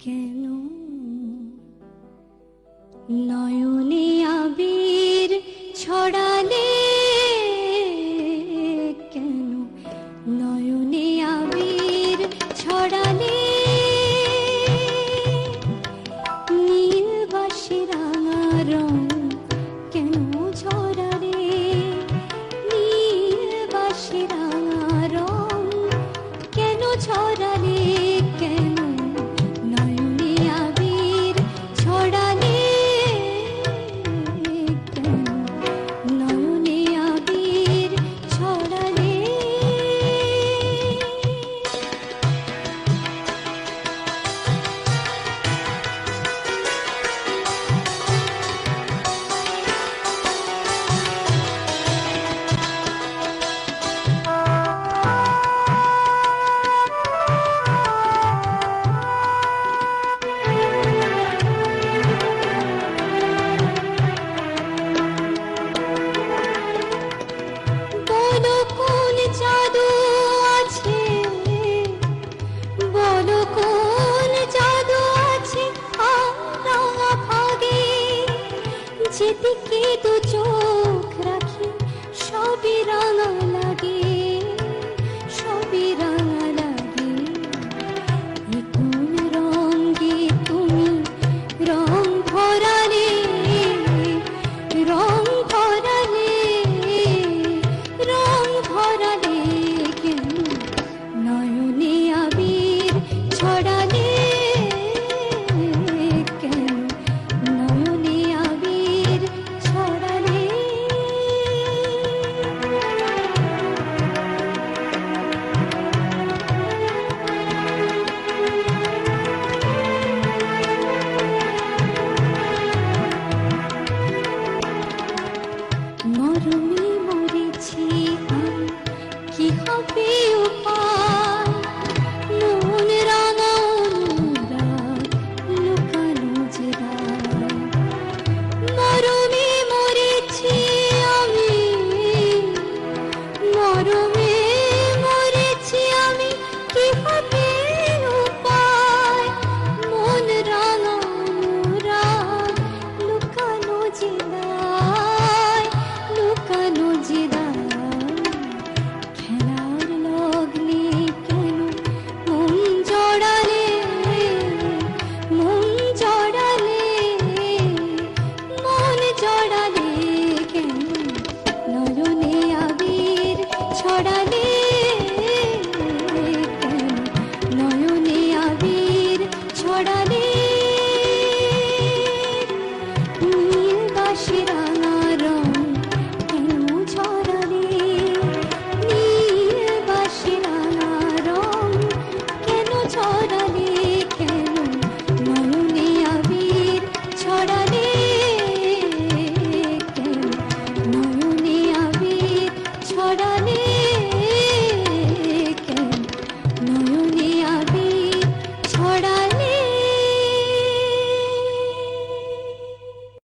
কেন নয়নে আবির ছড়ালে, কেন নয়নে আবির ছড়ালে, নীল বাসি রাঙা রং কেন ঝরালে, নীল বাসি রাঙা রং কেন ঝরালে, কেন নয়নে আবির ছড়ালে, কেন নয়নে আবির ছড়ালে। বলো কোন জাদু আছে, বলো কোন জাদু আছে রাঙা ভাগে, যেদিকে দু চোখ রাখি সবই রাঙা লাগে, সবই রাঙা লাগে। এ কোন রঙে তুমি রং ভরালে, রং ভরালে, রং ভরালে, কেন নয়নে আবির ছড়ালে, কেন নয়নে আবির ছড়ালে। মরমে মরেছি আমি, কি হবে উপায়, মন রাঙা অনুরাগ লুকানো যে দায়। মরমে মরেছি আমি, মরমে মরেছি আমি, কি হবে